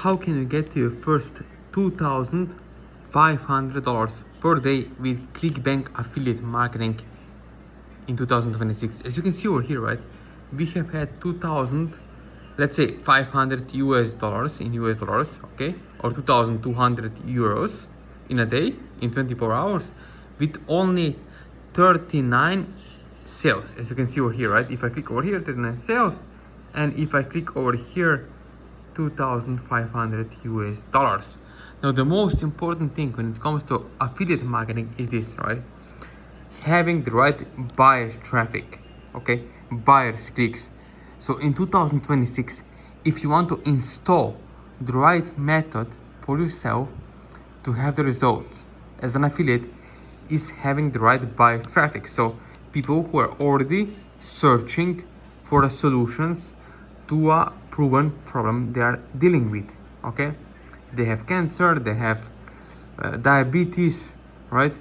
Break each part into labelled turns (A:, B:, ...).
A: how can you get to your first $2,500 per day with clickbank affiliate marketing in 2026. As you can see over here, right, we have had 2,000, let's say 500 US dollars in US dollars, okay, or 2,200 euros in a day in 24 hours with only 39 sales. As you can see over here, right, if I click over here, 39 sales, and if I click over here, 2,500 US dollars. Now the most important thing when it comes to affiliate marketing is this, right? Having the right buyer traffic, okay, buyers clicks. So in 2026, if you want to install the right method for yourself to have the results as an affiliate, is having the right buyer traffic. So people who are already searching for the solutions to a proven problem they are dealing with, okay? They have cancer, they have diabetes, right?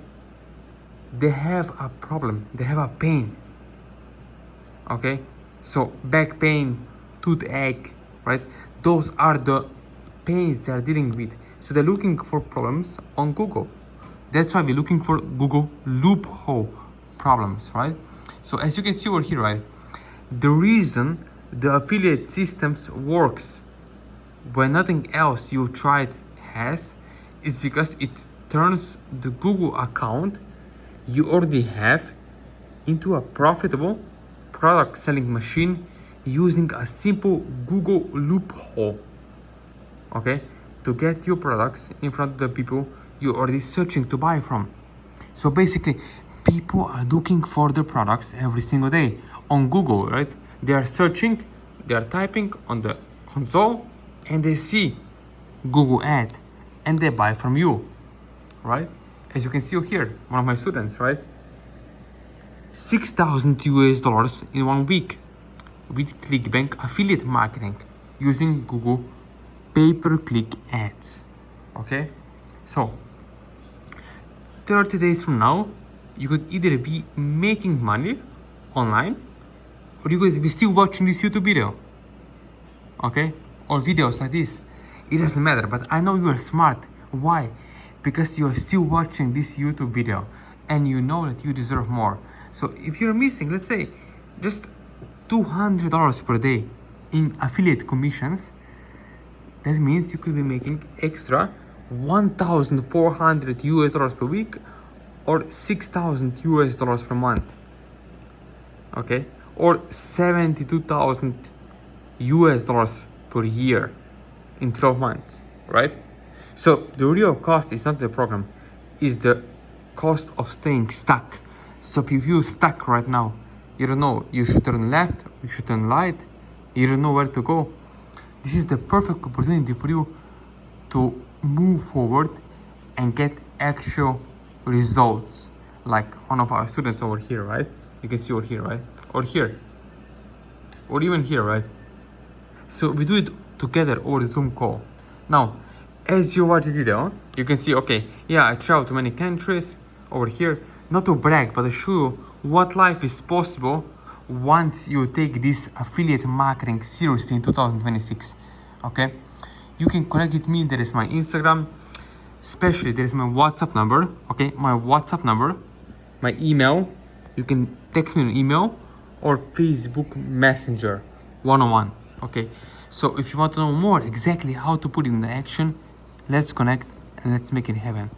A: They have a problem, they have a pain, okay? So back pain, toothache, right? Those are the pains they are dealing with. So they're looking for problems on Google. That's why we're looking for Google loophole problems, right? So as you can see over here, right, the reason the affiliate systems works when nothing else you tried has is because it turns the Google account you already have into a profitable product selling machine using a simple Google loophole, okay, to get your products in front of the people you're already searching to buy from. So basically, people are looking for the products every single day on Google, right? They are searching, they are typing on the console, and they see Google ad, and they buy from you, right? As you can see here, one of my students, right? 6,000 US dollars in 1 week with clickbank affiliate marketing using Google pay-per-click ads, okay? So 30 days from now, you could either be making money online, or you could be still watching this YouTube video, okay? Or videos like this. It doesn't matter, but I know you are smart. Why? Because you are still watching this YouTube video and you know that you deserve more. So if you're missing, let's say, just $200 per day in affiliate commissions, that means you could be making extra 1,400 US dollars per week or 6,000 US dollars per month, okay? Or 72,000 US dollars per year in 12 months, right? So the real cost is not the program, is the cost of staying stuck. So if you feel stuck right now, you don't know, you should turn left, you should turn right, you don't know where to go, this is the perfect opportunity for you to move forward and get actual results. Like one of our students over here, right? You can see over here, right? Or here, or even here, right? So we do it together over the Zoom call. Now, as you watch this video, you can see, okay, yeah, I travel to many countries over here, not to brag, but to show you what life is possible once you take this affiliate marketing seriously in 2026, okay? You can connect with me. There is my Instagram, especially there is my WhatsApp number, okay? My WhatsApp number, my email, you can text me an email, or Facebook Messenger one-on-one, okay? So if you want to know more exactly how to put it into action, let's connect and let's make it happen.